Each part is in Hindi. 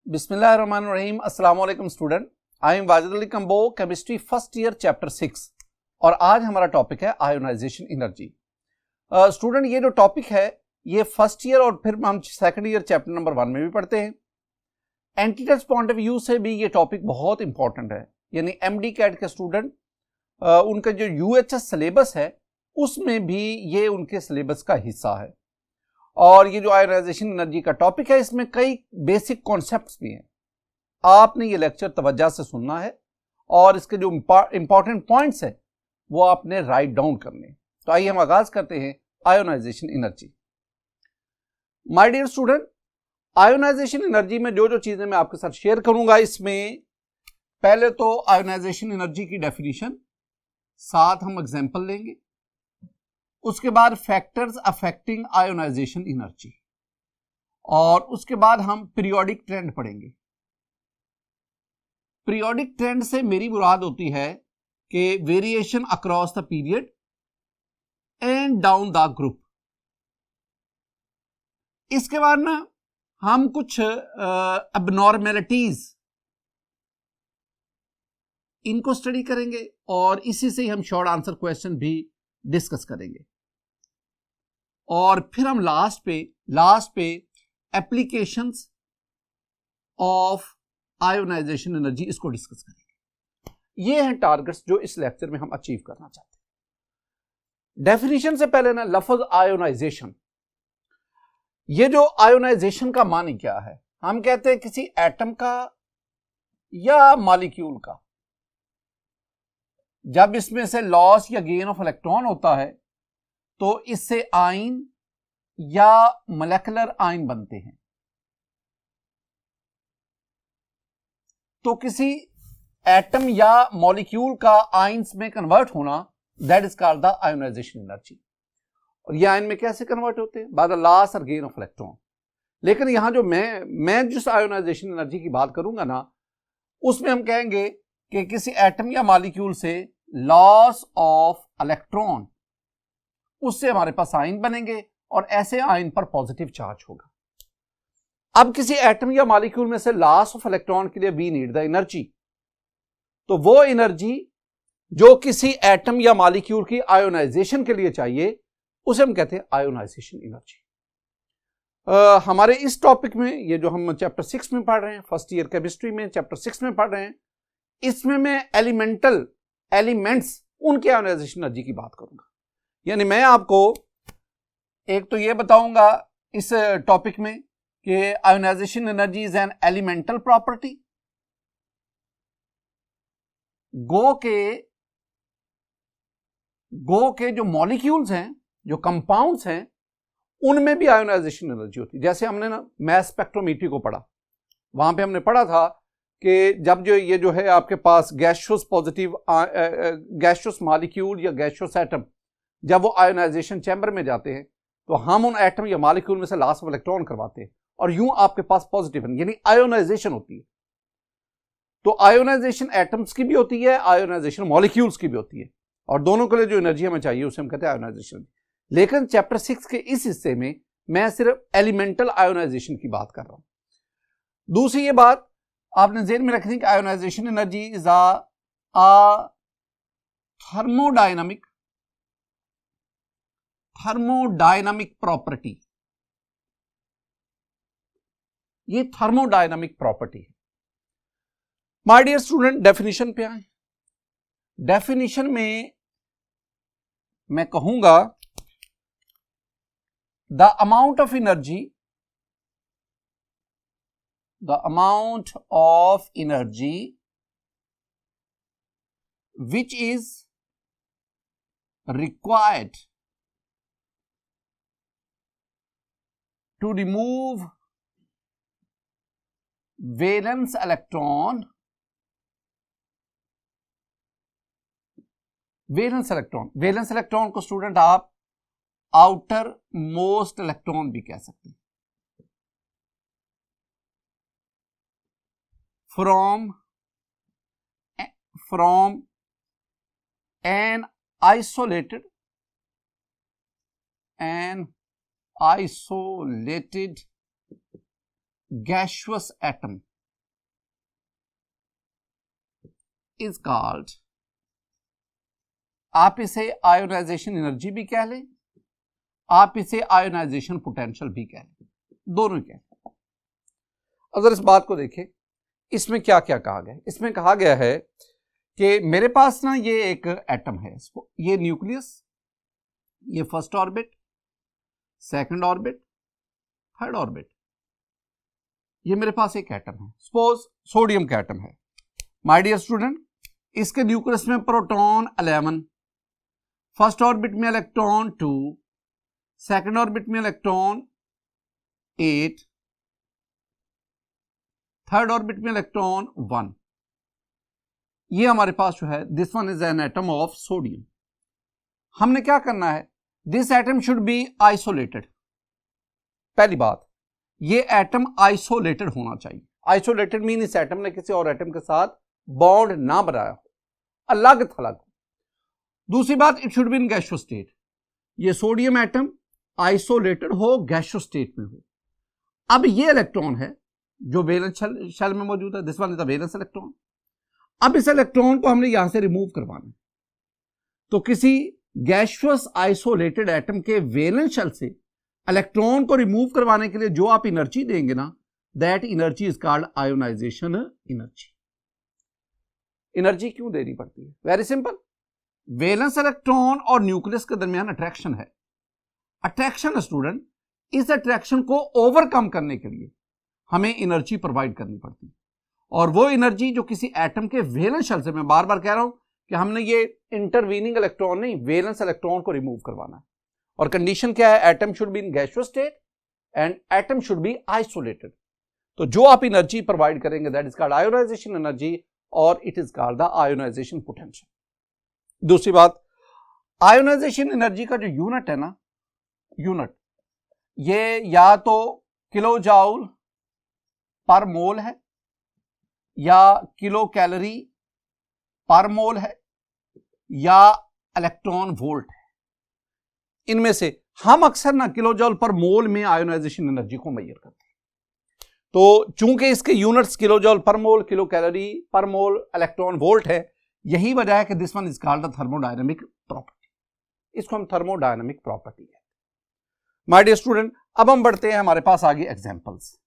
बिस्मिल्लाहिर्रहमानिर्रहीम। अस्सलाम वालेकुम student, I am Wajid Ali combo, chemistry first year chapter 6 और आज हमारा टॉपिक है आयोनाइजेशन एनर्जी। स्टूडेंट ये जो टॉपिक है ये फर्स्ट ईयर और फिर हम सेकंड ईयर चैप्टर नंबर 1 में भी पढ़ते हैं। एंटीटेस्ट पॉइंट ऑफ व्यू से भी ये टॉपिक बहुत इंपॉर्टेंट है, यानी एमडी कैट के स्टूडेंट उनका जो यूएचएस सिलेबस है उसमें भी ये उनके सिलेबस का हिस्सा है। और ये जो आयोनाइजेशन एनर्जी का टॉपिक है इसमें कई बेसिक कॉन्सेप्ट्स भी हैं। आपने ये लेक्चर तवज्जो से सुनना है और इसके जो इंपॉर्टेंट पॉइंट्स हैं वो आपने राइट डाउन करने। तो आइए हम आगाज करते हैं ionisation energy. My dear student, ionisation energy में जो जो चीजें मैं आपके साथ शेयर करूंगा, इसमें पहले तो आयोनाइजेशन एनर्जी की डेफिनेशन, साथ हम एग्जांपल लेंगे, उसके बाद फैक्टर्स अफेक्टिंग आयोनाइजेशन एनर्जी और उसके बाद हम पीरियोडिक ट्रेंड पढ़ेंगे। पीरियोडिक ट्रेंड से मेरी मुराद होती है कि variation across the period and down the group. इसके बाद ना हम कुछ अबनॉर्मेलिटीज इनको स्टडी करेंगे और इसी से ही हम शॉर्ट आंसर क्वेश्चन भी डिस्कस करेंगे और फिर हम लास्ट पे एप्लीकेशंस ऑफ आयोनाइजेशन एनर्जी इसको डिस्कस करेंगे। ये हैं टारगेट्स जो इस लेक्चर में हम अचीव करना चाहते हैं। डेफिनेशन से पहले ना लफ्ज आयोनाइजेशन, ये जो आयोनाइजेशन का मानी क्या है? हम कहते हैं किसी एटम का या मॉलिक्यूल का जब इसमें से लॉस या गेन ऑफ इलेक्ट्रॉन होता है तो इससे आयन या मोलेकुलर आयन बनते हैं। तो किसी एटम या मॉलिक्यूल का आयंस में कन्वर्ट होना, that is called the ionisation energy. और ये आयन में कैसे कन्वर्ट होते हैं? बाय द लॉस और गेन ऑफ इलेक्ट्रॉन। लेकिन यहां जो मैं जिस आयोनाइजेशन एनर्जी की बात करूंगा ना, उसमें हम कहेंगे कि किसी एटम या मॉलिक्यूल से लॉस ऑफ इलेक्ट्रॉन, उससे हमारे पास आयन बनेंगे और ऐसे आयन पर पॉजिटिव चार्ज होगा। अब किसी एटम या मॉलिक्यूल में से लॉस ऑफ इलेक्ट्रॉन के लिए वी नीड द एनर्जी। तो वो एनर्जी जो किसी एटम या मॉलिक्यूल की आयोनाइजेशन के लिए चाहिए उसे हम कहते हैं आयोनाइजेशन एनर्जी। हमारे इस टॉपिक में, ये जो हम चैप्टर 6 में पढ़ रहे हैं, फर्स्ट ईयर केमिस्ट्री में चैप्टर 6 में पढ़ रहे हैं, इसमें मैं एलिमेंट्स उनके आयोनाइजेशन एनर्जी की बात करूंगा। यानी मैं आपको एक तो ये बताऊंगा इस टॉपिक में कि ionisation energy is an elemental property. गो के जो मॉलिक्यूल्स हैं, जो कंपाउंड्स हैं, उनमें भी आयोनाइजेशन एनर्जी होती है। जैसे हमने ना मास स्पेक्ट्रोमेट्री को पढ़ा, वहां पे हमने पढ़ा था कि जब ये जो है आपके पास गैसियस मॉलिक्यूल या गैसियस एटम जब वो आयोनाइजेशन चैम्बर में जाते हैं तो हम उन एटम या मॉलिक्यूल में से लॉस ऑफ इलेक्ट्रॉन करवाते हैं और यूं आपके पास पॉजिटिव यानी आयोनाइजेशन होती है। तो आयोनाइजेशन एटम्स की भी होती है, आयोनाइजेशन मॉलिक्यूल्स की भी होती है और दोनों के लिए जो एनर्जी हमें चाहिए उसे हम कहते हैं आयोनाइजेशन। लेकिन चैप्टर 6 के इस हिस्से में मैं सिर्फ एलिमेंटल आयोनाइजेशन की बात कर रहा हूं। दूसरी ये बात आपने ज़हन में रखनी कि ionisation energy is a thermodynamic property. ये थर्मोडायनामिक प्रॉपर्टी है। माय डियर स्टूडेंट, डेफिनेशन पे आए। डेफिनेशन में मैं कहूंगा the amount of energy which is required to remove valence electron को स्टूडेंट आप आउटर मोस्ट इलेक्ट्रॉन भी कह सकते हैं। from an isolated gaseous atom is called, आप इसे आयोनाइजेशन एनर्जी भी कह लें, आप इसे आयोनाइजेशन पोटेंशियल भी कह लें, दोनों कह लें। अगर इस बात को देखें, इसमें क्या क्या कहा गया है? इसमें कहा गया है कि मेरे पास ना ये एक एटम है, ये न्यूक्लियस, ये first orbit, second orbit, third orbit, ये मेरे पास एक एटम है, सपोज सोडियम का एटम है। माय डियर स्टूडेंट, इसके न्यूक्लियस में प्रोटॉन 11, फर्स्ट ऑर्बिट में इलेक्ट्रॉन 2, सेकंड ऑर्बिट में इलेक्ट्रॉन 8, थर्ड ऑर्बिट में इलेक्ट्रॉन 1। ये हमारे पास जो है, this one is an atom of sodium. हमने क्या करना है, this atom should be isolated. पहली बात, ये एटम आइसोलेटेड होना चाहिए। आइसोलेटेड मीन इस एटम ने किसी और एटम के साथ बॉन्ड ना बनाया हो, अलग थलग। दूसरी बात, it should be in gaseous state. ये सोडियम एटम आइसोलेटेड हो, गैसियस स्टेट में हो। अब ये इलेक्ट्रॉन है जो वैलेंस शेल में मौजूद है, this one is the valence electron. अब इस इलेक्ट्रॉन को हमने यहां से रिमूव करवाना है, तो किसी गैसियस आइसोलेटेड एटम के वैलेंस शेल से इलेक्ट्रॉन को रिमूव करवाने के लिए जो आप एनर्जी देंगे ना, that energy is called ionisation energy. Energy क्यों देनी पड़ती है? वेरी सिंपल, वैलेंस इलेक्ट्रॉन और न्यूक्लियस के दरमियान अट्रैक्शन है। अट्रैक्शन स्टूडेंट, इस अट्रैक्शन को ओवरकम करने के लिए हमें एनर्जी प्रोवाइड करनी पड़ती है, और वो एनर्जी जो किसी एटम के वैलेंस शेल से, मैं बार बार कह रहा हूं कि हमने ये इंटरवीनिंग इलेक्ट्रॉन नहीं, वैलेंस इलेक्ट्रॉन को रिमूव करवाना है। और कंडीशन क्या है? Atom should be in gaseous state and atom should be isolated. तो जो आप एनर्जी प्रोवाइड करेंगे, that is called ionisation energy, और it is called the ionisation potential. दूसरी बात, आयोनाइजेशन एनर्जी का जो यूनिट है ना, यूनिट ये या तो किलो जाउल पर मोल है, या किलो कैलोरी पर मोल है, या इलेक्ट्रॉन वोल्ट है। इनमें से हम अक्सर ना किलो जूल पर मोल में आयोनाइजेशन एनर्जी को मेजर करते हैं। तो चूंकि इसके यूनिट्स किलो जूल पर मोल, किलो कैलोरी पर मोल, इलेक्ट्रॉन वोल्ट है, यही वजह है कि this one is called the thermodynamic property. इसको हम थर्मोडायनामिक प्रॉपर्टी है। माय डियर स्टूडेंट, अब हम बढ़ते हैं हमारे पास आगे एग्जांपल्स।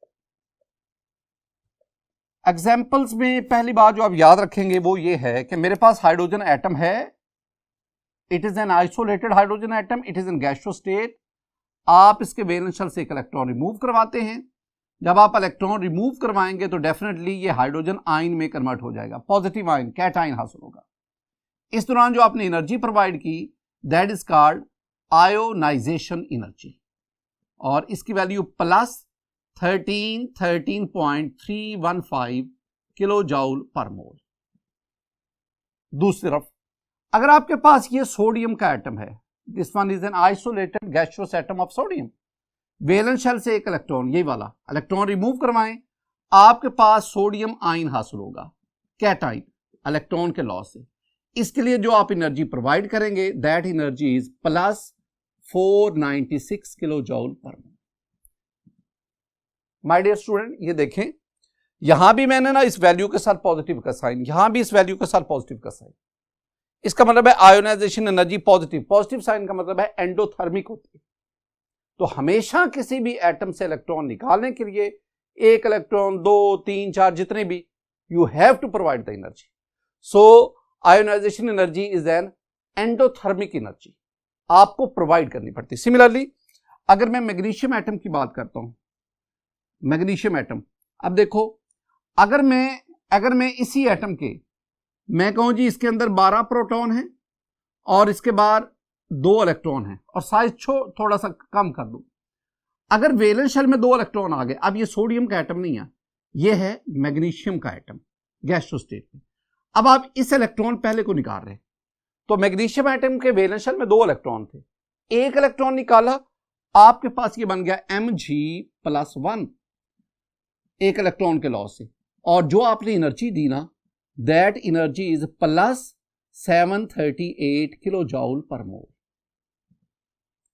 एग्जाम्पल्स में पहली बात जो आप याद रखेंगे वो ये है कि मेरे पास हाइड्रोजन एटम है, it is an isolated hydrogen atom, it is in gaseous state. आप इसके वैलेंस शेल से एक इलेक्ट्रॉन रिमूव करवाते हैं। जब आप इलेक्ट्रॉन रिमूव करवाएंगे तो डेफिनेटली ये हाइड्रोजन आयन में कन्वर्ट हो जाएगा, पॉजिटिव आयन, कैटायन हासिल होगा। इस दौरान जो आपने एनर्जी प्रोवाइड की, that is called ionisation energy, और इसकी वैल्यू प्लस 13.315 किलो जाउल पर मोल। दूसरी तरफ अगर आपके पास ये सोडियम का एटम है, this one is an isolated gaseous atom of sodium, valence shell से एक इलेक्ट्रॉन, यही वाला इलेक्ट्रॉन रिमूव करवाएं, आपके पास सोडियम आयन हासिल होगा, कैटायन, इलेक्ट्रॉन के लॉस से। इसके लिए जो आप एनर्जी प्रोवाइड करेंगे, that energy is plus 496 kilo joule per mole. My dear student, ये देखें, यहां भी मैंने ना इस वैल्यू के साथ पॉजिटिव का साइन, यहां भी इस वैल्यू के साथ पॉजिटिव का साइन। इसका मतलब है ionisation energy positive. Positive sign का मतलब है एंडोथर्मिक होती है। तो हमेशा किसी भी एटम से इलेक्ट्रॉन निकालने के लिए, एक इलेक्ट्रॉन, 2, 3, 4, जितने भी, you have to provide the energy. So ionisation energy is an endothermic energy, आपको प्रोवाइड करनी पड़ती है। सिमिलरली अगर मैं मैग्नीशियम एटम की बात करता हूं, मैग्नीशियम एटम, अब देखो, अगर मैं इसी एटम के, मैं कहूं जी इसके अंदर 12 प्रोटॉन है और इसके बाहर 2 इलेक्ट्रॉन है, और साइज थोड़ा सा कम कर दूं, अगर वैलेंस शेल में 2 इलेक्ट्रॉन आ गए, अब ये सोडियम का एटम नहीं है, ये है मैग्नीशियम का एटम गैसियस स्टेट में। अब आप इस इलेक्ट्रॉन पहले को निकाल रहे हैं, तो मैग्नीशियम एटम के वैलेंस शेल में 2 इलेक्ट्रॉन थे, एक इलेक्ट्रॉन निकाला, आपके पास ये बन गया Mg+1 एक इलेक्ट्रॉन के लॉस से, और जो आपने एनर्जी दी ना, that energy is plus 738 kilo joule per mole,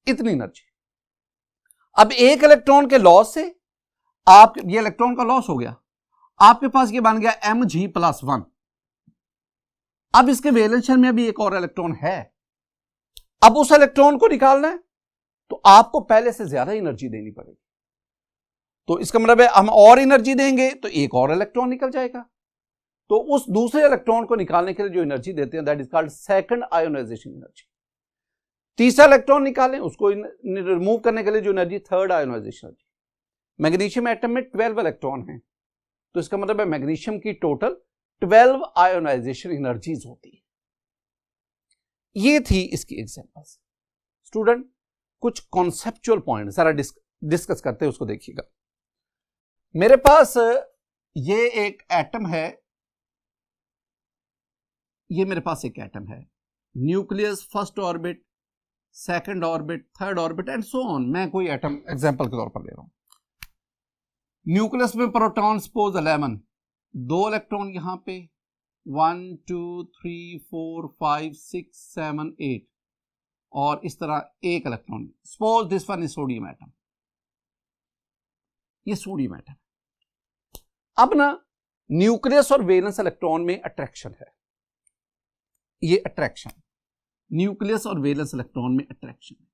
इतनी एनर्जी। अब एक इलेक्ट्रॉन के लॉस से ये इलेक्ट्रॉन का लॉस हो गया, आपके पास ये बन गया Mg+1, अब इसके वैलेंस शेल में भी एक और इलेक्ट्रॉन है, अब उस इलेक्ट्रॉन को निकालना है तो आपको पहले से ज्यादा एनर्जी देनी पड़ेगी। तो इसका मतलब है हम और एनर्जी देंगे तो एक और इलेक्ट्रॉन निकल जाएगा। तो उस दूसरे इलेक्ट्रॉन को निकालने के लिए जो एनर्जी देते हैं that is called second ionisation energy. तीसरा इलेक्ट्रॉन निकालें उसको रिमूव करने के लिए जो energy third ionisation energy. Magnesium atom में 12 इलेक्ट्रॉन हैं, तो इसका मतलब है मैग्नीशियम की टोटल 12 आयोनाइजेशन एनर्जीज होती है। ये थी इसकी एग्जांपल्स। स्टूडेंट कुछ कॉन्सेप्चुअल पॉइंट जरा डिस्कस करते हैं, उसको देखिएगा। मेरे पास ये एक एटम है, ये मेरे पास एक एटम है, nucleus, first orbit, second orbit, third orbit and so on. मैं कोई एटम एग्जांपल के तौर पर ले रहा हूं। न्यूक्लियस में प्रोटॉन सपोज 11, 2 इलेक्ट्रॉन यहां पे, 1 2 3 4 5 6 7 8 और इस तरह एक electron. Suppose this one is sodium atom, ये सोडियम एटम। अब ना न्यूक्लियस और वैलेंस इलेक्ट्रॉन में अट्रैक्शन है, ये अट्रैक्शन, न्यूक्लियस और वैलेंस इलेक्ट्रॉन में अट्रैक्शन है।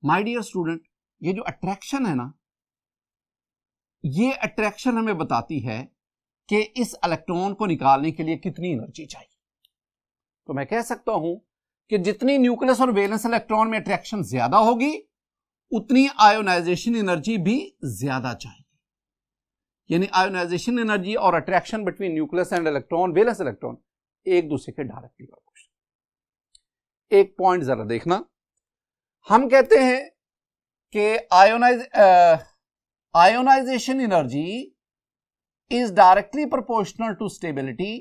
माय डियर स्टूडेंट, ये जो अट्रैक्शन है ना, ये अट्रैक्शन हमें बताती है कि इस इलेक्ट्रॉन को निकालने के लिए कितनी एनर्जी चाहिए। तो मैं कह सकता हूं कि जितनी न्यूक्लियस और वैलेंस इलेक्ट्रॉन में अट्रैक्शन ज्यादा होगी उतनी आयोनाइजेशन एनर्जी भी ज्यादा चाहिए। यानी आयोनाइजेशन एनर्जी और attraction between nucleus and electron, valence electron एक दूसरे के डायरेक्टली प्रोपोर्शनल। एक पॉइंट जरा देखना, हम कहते हैं कि ionisation energy is directly proportional to stability,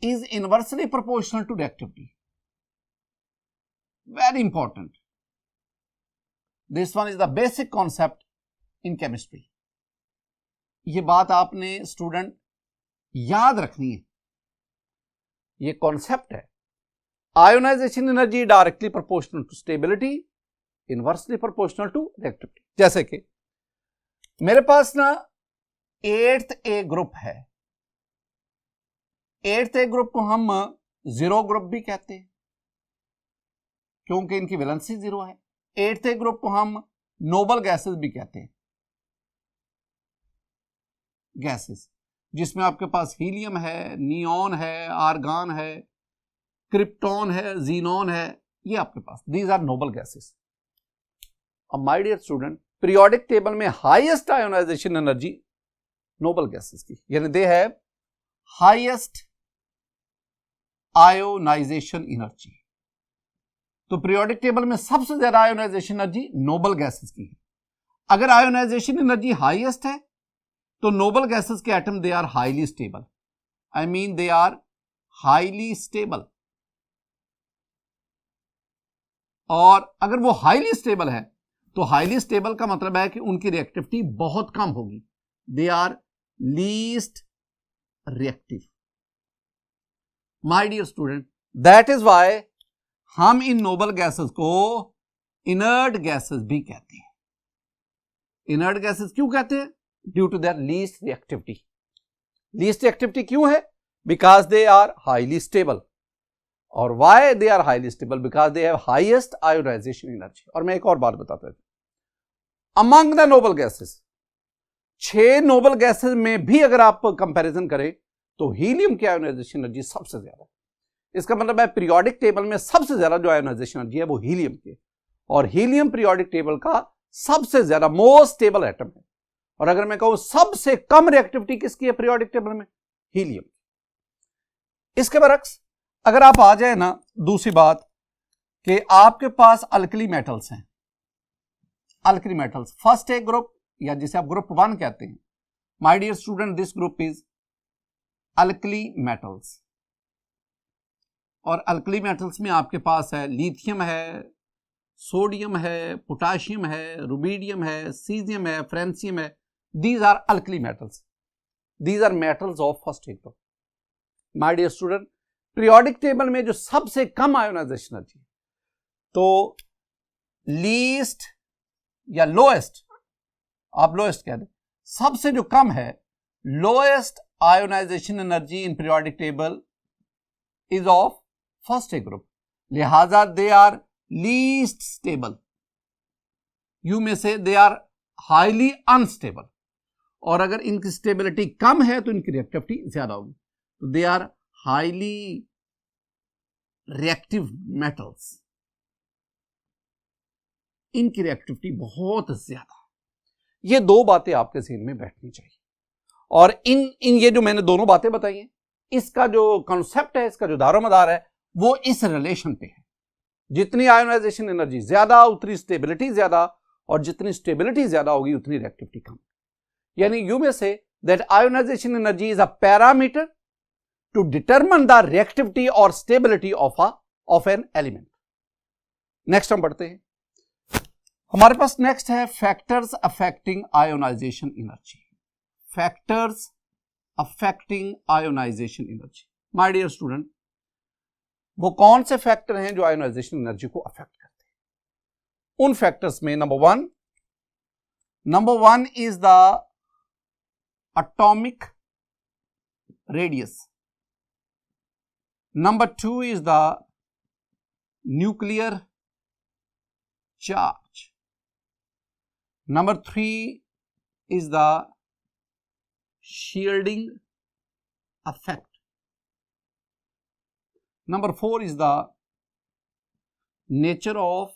is inversely proportional to reactivity. Very important. This one is the basic concept in chemistry. ये बात आपने स्टूडेंट याद रखनी है, ये कॉन्सेप्ट है। Ionisation energy directly proportional to stability, inversely proportional to reactivity. जैसे कि मेरे पास ना 8th ए ग्रुप है, 8th ए ग्रुप को हम 0 ग्रुप भी कहते हैं क्योंकि इनकी वैलेंसी 0 है। 8th ए ग्रुप को हम नोबल गैसेस भी कहते हैं, गैसेस जिसमें आपके पास हीलियम है, नियॉन है, आर्गन है, क्रिप्टॉन है, जीनॉन है, ये आपके पास, दीज आर नोबल गैसेस। अब my dear student, periodic table में highest ionisation energy noble gases की, यानी they have highest ionisation energy. तो पीरियोडिक टेबल में सबसे ज्यादा आयोनाइजेशन एनर्जी नोबल गैसेस की है। अगर आयोनाइजेशन एनर्जी हाईएस्ट है तो नोबल गैसेस के atom they are highly stable, I mean they are highly stable. और अगर वो हाईली स्टेबल है तो हाईली स्टेबल का मतलब है कि उनकी रिएक्टिविटी बहुत कम होगी, they are least reactive. My dear student, that is why हम इन नोबल गैसेस को इनर्ट गैसेस भी कहते हैं। इनर्ट गैसेस क्यों कहते हैं? Due to their least reactivity. Least reactivity क्यों है? Because they are highly stable. और why they are highly stable? Because they have highest ionisation energy. और मैं एक और बात बताता हूं, among the noble gases, 6 noble gases में भी अगर आप कंपैरिजन करें तो हीलियम की आयोनाइजेशन एनर्जी सबसे ज्यादा है। इसका मतलब है पीरियोडिक टेबल में सबसे ज्यादा जो आयोनाइजेशन एनर्जी है वो हीलियम की है, और हीलियम पीरियोडिक टेबल का सबसे ज्यादा मोस्ट स्टेबल एटम है। और अगर मैं कहूं सबसे कम रिएक्टिविटी किसकी है पीरियोडिक टेबल में? हीलियम। इसके बरक्स अगर आप आ जाए ना, दूसरी बात कि आपके पास अल्कली मेटल्स हैं, alkali metals, first A group या जिसे आप ग्रुप 1 कहते हैं। My dear student, this group is alkali metals. और अल्कली मेटल्स में आपके पास है लिथियम है, सोडियम है, पोटाशियम है, रुबिडियम है, सीजियम है, फ्रेंसियम है। These are alkali metals, these are metals of first A group. My dear student, periodic table में जो सबसे कम आयोनाइजेशन एनर्जी, तो लीस्ट या लोएस्ट, आप लोएस्ट कह दें, सबसे जो कम है lowest ionisation energy in periodic table is of first A group, लिहाजा they are least stable. You may say they are highly unstable, और अगर इनकी स्टेबिलिटी कम है तो इनकी रिएक्टिविटी ज्यादा होगी। तो they are highly reactive metals, इनकी रिएक्टिविटी बहुत ज्यादा। ये दो बातें आपके ज़हन में बैठनी चाहिए, और इन ये जो मैंने दोनों बातें बताई हैं, इसका जो कॉन्सेप्ट है, इसका जो दारोमदार है, वो इस रिलेशन पे है। जितनी आयोनाइजेशन एनर्जी ज्यादा उतनी स्टेबिलिटी ज्यादा, और जितनी स्टेबिलिटी ज्यादा होगी उतनी रिएक्टिविटी कम। यानी you may say that ionisation energy is a parameter to determine the reactivity और stability of an element. Next हम बढ़ते हैं, हमारे पास नेक्स्ट है factors affecting ionisation energy. Factors affecting ionisation energy. My dear student, वो कौन से फैक्टर हैं जो आयोनाइजेशन एनर्जी को अफेक्ट करते हैं? उन फैक्टर्स में number one is the atomic radius, number 2 is the nuclear charge, number 3 is the shielding effect, number 4 is the nature of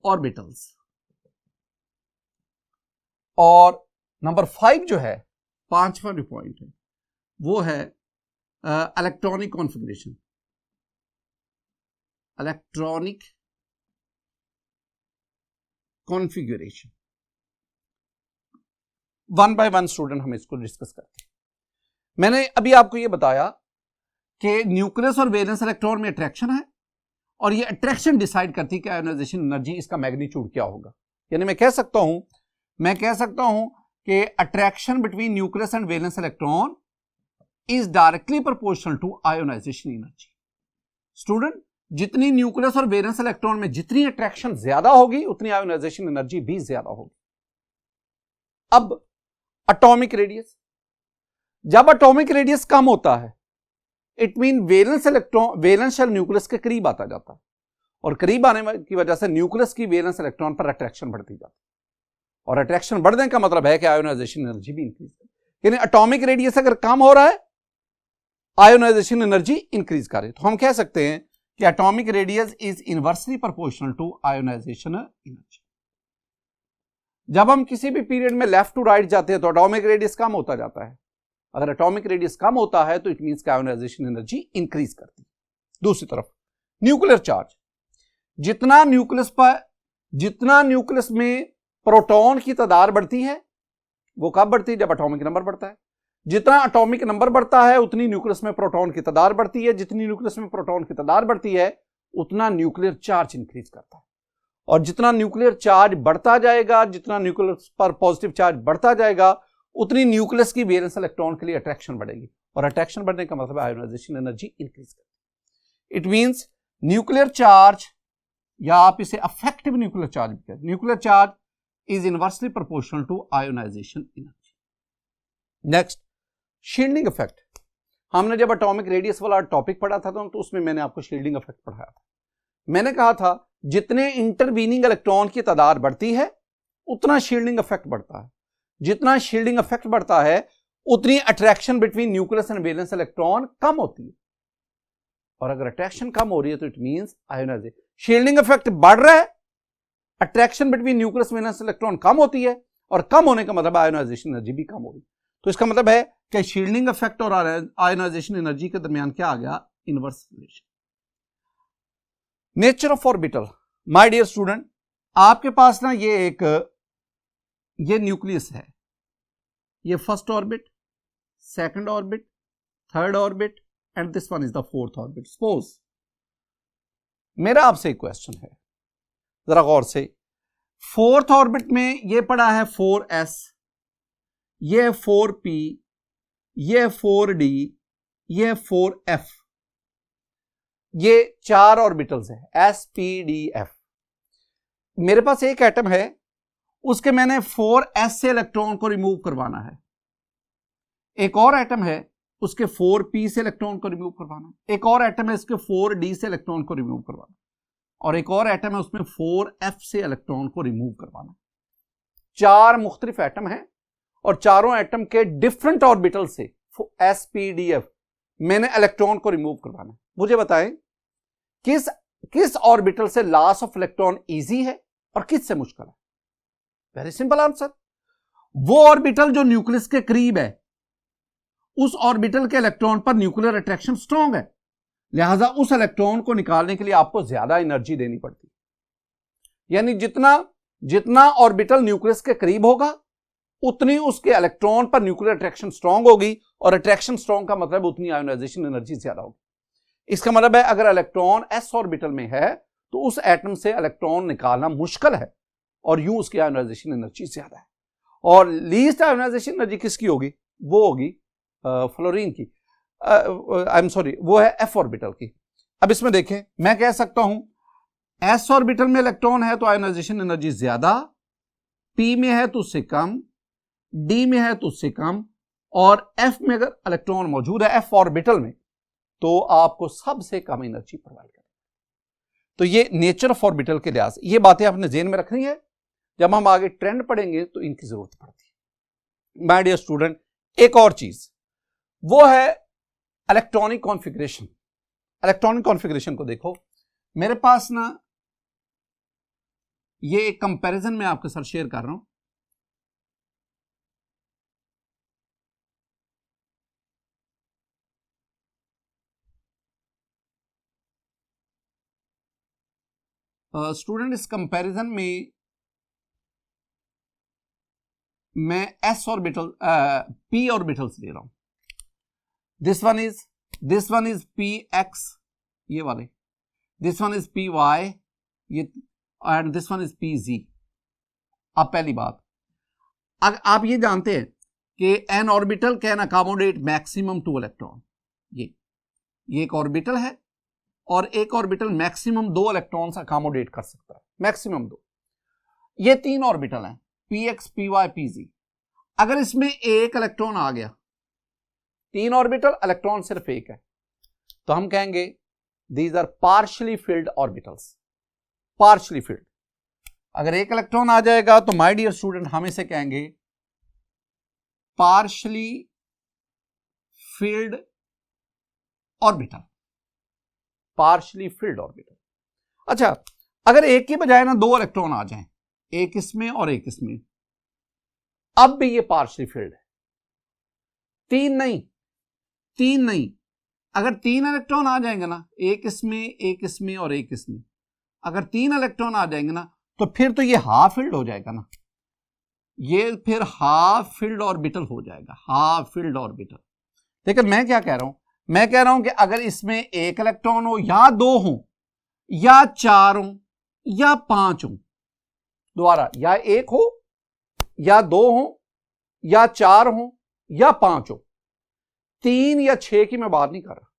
orbitals, और नंबर 5 जो है, पांचवा जो पॉइंट है, वो है electronic configuration. Electronic configuration one by one student हम इसको डिस्कस करते हैं। मैंने अभी आपको यह बताया कि न्यूक्लियस और वैलेंस इलेक्ट्रॉन में अट्रैक्शन है, और ये अट्रैक्शन डिसाइड करती है कि आयोनाइजेशन एनर्जी, इसका मैग्नीट्यूड क्या होगा। यानी मैं कह सकता हूं कि attraction between nucleus and valence electron is directly proportional to ionisation energy. Student, जितनी न्यूक्लियस और वैलेंस इलेक्ट्रॉन में जितनी अट्रैक्शन ज्यादा होगी उतनी आयोनाइजेशन एनर्जी भी ज्यादा होगी। अब एटॉमिक रेडियस, जब एटॉमिक रेडियस कम होता है, it mean valence electron valence shell nucleus के करीब आता जाता है, और करीब आने की वजह से न्यूक्लियस की वैलेंस इलेक्ट्रॉन पर अट्रैक्शन बढ़ती जाती है, और अट्रैक्शन बढ़ने का मतलब है कि आयोनाइजेशन एनर्जी भी इंक्रीज है। यानी एटॉमिक रेडियस अगर कम हो रहा है, आयोनाइजेशन एनर्जी इंक्रीज कर रही है। तो हम कह सकते हैं कि atomic radius is inversely proportional to ionisation energy. जब हम किसी भी पीरियड में लेफ्ट टू राइट जाते हैं तो एटॉमिक रेडियस कम होता जाता है। अगर एटॉमिक रेडियस कम होता है तो इट मींस कि आयोनाइजेशन एनर्जी इंक्रीज करती है। दूसरी तरफ न्यूक्लियर चार्ज, जितना न्यूक्लियस में प्रोटॉन की तादाद बढ़ती है, वो कब बढ़ती है? जब एटॉमिक नंबर बढ़ता है। जितना एटॉमिक नंबर बढ़ता है उतनी न्यूक्लियस में प्रोटॉन की तादाद बढ़ती है, जितनी न्यूक्लियस में प्रोटॉन की तादाद बढ़ती है उतना न्यूक्लियर चार्ज इंक्रीज करता है, और जितना न्यूक्लियर चार्ज बढ़ता जाएगा, जितना न्यूक्लियस पर पॉजिटिव चार्ज बढ़ता जाएगा, उतनी न्यूक्लियस की वैलेंस इलेक्ट्रॉन के लिए अट्रैक्शन बढ़ेगी, और अट्रैक्शन बढ़ने का मतलब आयोनाइजेशन एनर्जी इंक्रीज करती है। इट मींस न्यूक्लियर चार्ज, या आप इसे अफेक्टिव न्यूक्लियर चार्ज भी कहते हैं, nuclear charge is inversely proportional to ionisation energy. Next, shielding effect. हमने जब एटॉमिक रेडियस वाला टॉपिक पढ़ा था तो उसमें मैंने आपको शील्डिंग इफेक्ट पढ़ाया था। मैंने कहा था जितने इंटरवीनिंग इलेक्ट्रॉन की तादाद बढ़ती है उतना शील्डिंग इफेक्ट बढ़ता है, जितना शील्डिंग इफेक्ट बढ़ता है उतनी attraction between nucleus and valence electron कम होती है, और अगर अट्रैक्शन कम हो रही है तो it means ionisation. Shielding effect बढ़ रहा है, attraction between nucleus valence electron कम होती है, और कम होने का मतलब आयोनाइजेशन एनर्जी भी कम हो रही है। तो इसका मतलब है कि शील्डिंग इफेक्ट और आयोनाइजेशन एनर्जी के दरमियान क्या आ गया? Inverse relation. Nature of orbital. My dear student, आपके पास ना ये न्यूक्लियस है, ये first orbit, second orbit, third orbit, and this one is the fourth orbit. Suppose मेरा आपसे एक क्वेश्चन है, जरा गौर से। फोर्थ ऑर्बिट में ये पड़ा है 4s, ये 4p, ये 4d, ये 4f, ये 4 ऑर्बिटल्स है, s p d f। मेरे पास एक एटम है, उसके मैंने 4s से इलेक्ट्रॉन को रिमूव करवाना है। एक और एटम है उसके 4p से इलेक्ट्रॉन को रिमूव करवाना है। एक और एटम है इसके 4d से इलेक्ट्रॉन को रिमूव करवाना है। और एक और एटम है उसमें 4f से इलेक्ट्रॉन को रिमूव करवाना है। 4 मुख्तलिफ एटम हैं और चारों एटम के डिफरेंट ऑर्बिटल से sp-df मैंने इलेक्ट्रॉन को रिमूव करवाना है। मुझे बताएं किस ऑर्बिटल से लॉस ऑफ इलेक्ट्रॉन इजी है और किस से मुश्किल है? वेरी सिंपल आंसर, वो ऑर्बिटल जो न्यूक्लियस के करीब है उस ऑर्बिटल के इलेक्ट्रॉन पर न्यूक्लियर अट्रैक्शन स्ट्रांग है, लिहाजा उस इलेक्ट्रॉन को निकालने के लिए आपको ज्यादा एनर्जी देनी पड़ती है। यानी जितना ऑर्बिटल न्यूक्लियस के करीब होगा उतनी उसके इलेक्ट्रॉन पर न्यूक्लियर अट्रैक्शन स्ट्रांग होगी, और अट्रैक्शन स्ट्रांग का मतलब उतनी आयोनाइजेशन एनर्जी ज्यादा होगी। इसका मतलब है अगर इलेक्ट्रॉन s ऑर्बिटल में है तो उस एटम से इलेक्ट्रॉन निकालना मुश्किल है और यूं उसकी आयोनाइजेशन एनर्जी ज्यादा है। और लीस्ट आयोनाइजेशन एनर्जी किसकी होगी? वो होगी फ्लोरीन की, आई एम सॉरी, वो है f ऑर्बिटल की। अब इसमें देखें, मैं कह सकता हूं s ऑर्बिटल में इलेक्ट्रॉन है तो आयोनाइजेशन एनर्जी ज्यादा, p में है तो उससे कम, d में है तो उससे कम, और f में अगर इलेक्ट्रॉन मौजूद है f ऑर्बिटल में तो आपको सबसे कम एनर्जी प्रोवाइड करेगा। तो ये नेचर ऑफ ऑर्बिटल के लिहाज से ये बातें आपने जेहन में रखनी है। जब हम आगे ट्रेंड पढ़ेंगे तो इनकी जरूरत पड़ती है। माय डियर स्टूडेंट, एक और चीज वो है इलेक्ट्रॉनिक कॉन्फ़िगरेशन। इलेक्ट्रॉनिक कॉन्फ़िगरेशन को देखो, मेरे पास ना ये एक कंपैरिजन मैं आपके साथ शेयर कर रहा हूं। स्टूडेंट इस कंपैरिजन में मैं s ऑर्बिटल p ऑर्बिटल्स ले रहा हूं। दिस वन इज px, ये वाले, दिस वन इज py, ये, and this one is pz। अब पहली बात, आप ये जानते हैं कि N orbital can accommodate maximum 2 electron. ये एक ऑर्बिटल है और एक ऑर्बिटल मैक्सिमम 2 इलेक्ट्रॉन्स अकोमोडेट कर सकता है, मैक्सिमम 2। ये 3 ऑर्बिटल हैं, px, py, pz। अगर इसमें एक इलेक्ट्रॉन आ गया, 3 ऑर्बिटल, इलेक्ट्रॉन सिर्फ एक है, तो हम कहेंगे these are partially filled orbitals. Partially filled. अगर एक इलेक्ट्रॉन आ जाएगा तो माय डियर स्टूडेंट हम इसे कहेंगे partially filled orbital. Partially filled orbital. अच्छा, अगर एक की बजाय ना 2 इलेक्ट्रॉन आ जाएं, एक इसमें और एक इसमें, अब भी ये पार्शियली फिल्ड है। 3 नहीं, अगर 3 इलेक्ट्रॉन आ जाएंगे ना, एक इसमें और एक इसमें, अगर 3 इलेक्ट्रॉन आ जाएंगे ना तो फिर तो ये हाफ फिल्ड हो जाएगा ना, ये फिर हाफ फिल्ड ऑर्बिटल हो जाएगा, हाफ फिल्ड ऑर्बिटल। लेकिन मैं क्या कह रहा हूं, मैं कह रहा हूं कि अगर इसमें एक इलेक्ट्रॉन हो या 2 हो या 4 हो या 5 हो, दोबारा, या 1 हो या 2 हो या 4 हो या 5 हो, 3 या 6 की मैं बात नहीं कर रहा।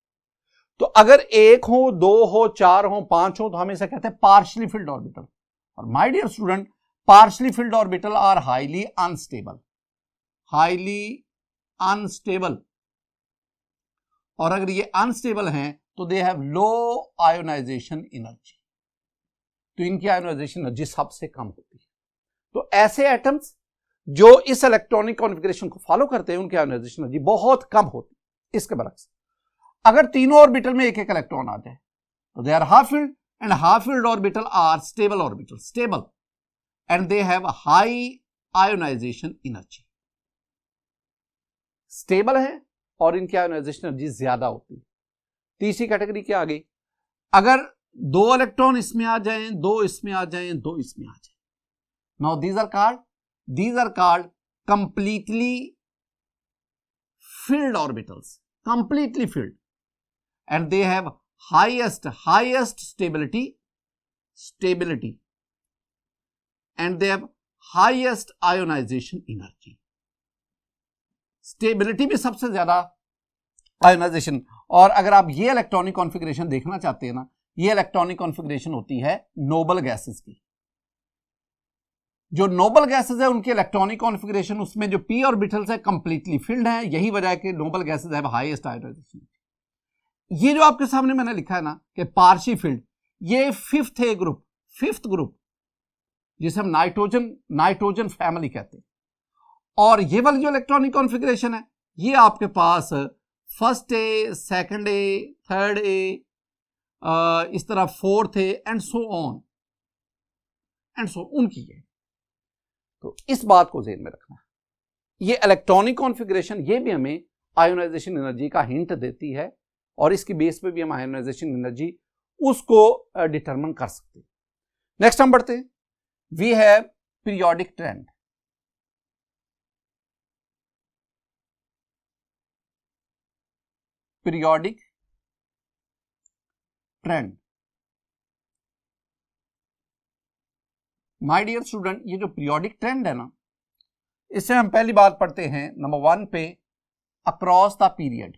तो अगर 1 हो, 2 हो, 4 हो, 5 हो, तो हम इसे कहते हैं पार्शियली फिल्ड ऑर्बिटल। और my dear student, partially filled orbital are highly unstable, highly unstable. और अगर ये अनस्टेबल हैं तो they have low ionisation energy, तो इनकी आयोनाइजेशन एनर्जी सबसे कम होती है। तो ऐसे एटम्स जो इस इलेक्ट्रॉनिक कॉन्फ़िगरेशन को फॉलो करते हैं उनकी आयोनाइजेशन एनर्जी बहुत कम होती है। इसके बरक्स अगर तीनों ऑर्बिटल में एक एक इलेक्ट्रॉन आ जाए तो they are half filled, and half filled orbital are stable orbital, stable, and they have high ionisation energy. Stable है और इनकी आयोनाइजेशन एनर्जी ज्यादा होती है। तीसरी कैटेगरी क्या आ गई, अगर 2 इलेक्ट्रॉन इसमें आ जाएं, 2 इसमें आ जाएं, 2 इसमें आ जाएं, now these are called completely filled orbitals, completely filled, and they have highest stability and they have highest ionisation energy. Stability में सबसे ज्यादा आयोनाइजेशन। और अगर आप ये इलेक्ट्रॉनिक कॉन्फ़िगरेशन देखना चाहते हैं ना, ये इलेक्ट्रॉनिक कॉन्फ़िगरेशन होती है नोबल गैसेस की। जो नोबल गैसेज है उनके इलेक्ट्रॉनिक कॉन्फ़िगरेशन, उसमें जो p ऑर्बिटल्स है कंप्लीटली फिल्ड है, यही वजह है कि noble gases have highest ionisation. ये जो आपके सामने मैंने लिखा है ना कि पार्शियल फील्ड, ये फिफ्थ ग्रुप जिसे हम नाइट्रोजन फैमिली कहते हैं। और ये वाली जो इलेक्ट्रॉनिक कॉन्फ़िगरेशन है ये आपके पास first A, second A, third A, इस तरह fourth A and so on उनकी है। तो इस बात को ज़हन में रखना है। ये इलेक्ट्रॉनिक कॉन्फ़िगरेशन ये भी हमें आयोनाइजेशन एनर्जी का हिंट देती है और इसकी बेस पे भी हम आयोनाइजेशन एनर्जी उसको डिटरमिन कर सकते हैं। नेक्स्ट हम बढ़ते हैं। We have periodic trend. Periodic trend, my dear student, ये जो पीरियोडिक ट्रेंड है ना, इससे हम पहली बात पढ़ते हैं नंबर 1 पे across the period.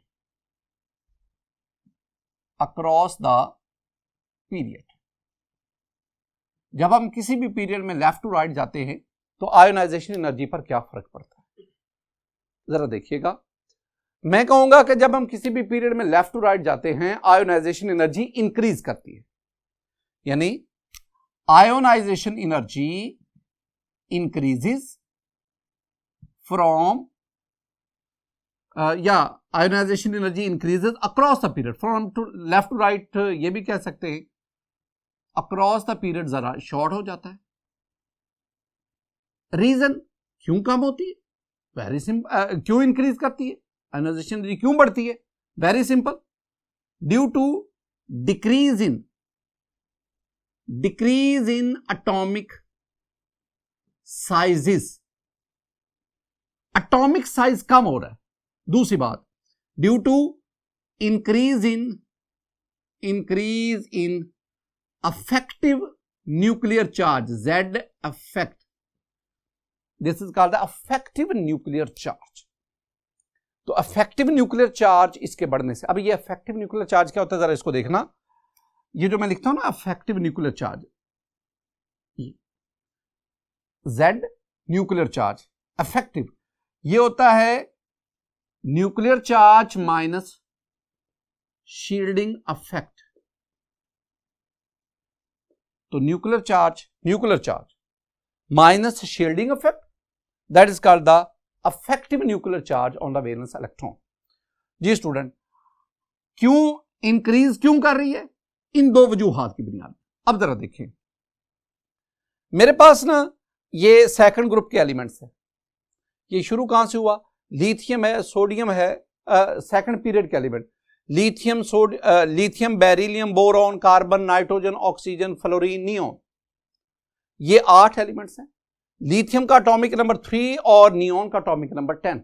Across the period, जब हम किसी भी पीरियड में लेफ्ट टू राइट जाते हैं तो आयोनाइजेशन एनर्जी पर क्या फर्क पड़ता है, जरा देखिएगा। मैं कहूंगा कि जब हम किसी भी पीरियड में लेफ्ट टू राइट जाते हैं आयोनाइजेशन एनर्जी इंक्रीज करती है, यानी आयोनाइजेशन एनर्जी इंक्रीजेस फ्रॉम या ionisation energy increases across the period from to left to right, ये भी कह सकते हैं। अक्रॉस द पीरियड जरा शॉर्ट हो जाता है। रीजन क्यों कम होती है, वेरी सिंपल। क्यों इंक्रीज करती है आयोनाइजेशन एनर्जी, क्यों बढ़ती है, very simple, due to decrease in atomic sizes. Atomic size कम हो रहा है। दूसरी बात, due to increase in effective nuclear charge, Z effect, this is called the effective nuclear charge. तो अफेक्टिव न्यूक्लियर चार्ज इसके बढ़ने से, अब ये अफेक्टिव न्यूक्लियर चार्ज क्या होता है जरा इसको देखना। ये जो मैं लिखता हूं ना effective nuclear charge, Z nuclear charge, effective, ये होता है nuclear charge minus shielding effect. तो nuclear charge minus shielding effect, that is called the effective nuclear charge on the valence electron. जी स्टूडेंट, क्यों इंक्रीज क्यों कर रही है, इन दो वजूहात की बुनियाद। अब जरा देखें, मेरे पास ना ये सेकंड ग्रुप के एलिमेंट्स है। ये शुरू कहां से हुआ, लिथियम है, सोडियम है, सेकंड पीरियड के element, lithium, beryllium, boron, carbon, nitrogen, oxygen, fluorine, neon, ये 8 एलिमेंट्स हैं। लिथियम का एटॉमिक नंबर 3 और नियोन का एटॉमिक नंबर 10।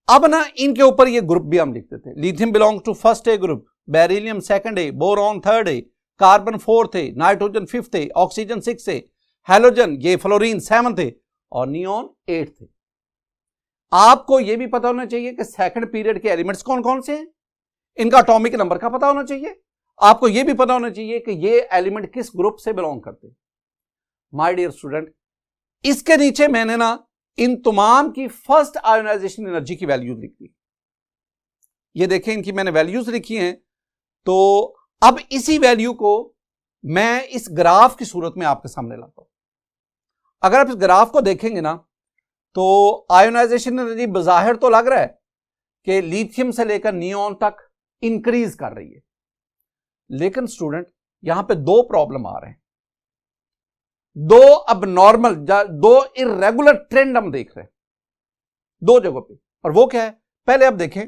अब ना इनके ऊपर ये ग्रुप भी हम लिखते थे। Lithium belongs to first A group, beryllium second A, boron third A, carbon fourth A, nitrogen fifth A, oxygen 6 A, halogen ये फ्लोरीन 7th ए और नियोन 8th ए। आपको यह भी पता होना चाहिए कि सेकंड पीरियड के एलिमेंट्स कौन कौन से हैं, इनका एटॉमिक नंबर का पता होना चाहिए। आपको यह भी पता होना चाहिए कि ये एलिमेंट किस ग्रुप से बिलोंग करते हैं। माय डियर स्टूडेंट, इसके नीचे मैंने ना इन तमाम की फर्स्ट आयोनाइजेशन एनर्जी की वैल्यूज लिख दी। ये देखें, इनकी मैंने वैल्यूज लिखी हैं। तो अब इसी वैल्यू को मैं इस ग्राफ की सूरत में आपके सामने लाता हूं। अगर आप इस ग्राफ को देखेंगे ना तो आयोनाइजेशन एनर्जी बज़ाहिर तो लग रहा है कि लिथियम से लेकर नियोन तक इंक्रीज कर रही है, लेकिन स्टूडेंट यहां पे दो प्रॉब्लम आ रहे हैं, दो अबनॉर्मल, दो इरेगुलर ट्रेंड हम देख रहे हैं दो जगहों पे। और वो क्या है, पहले आप देखें,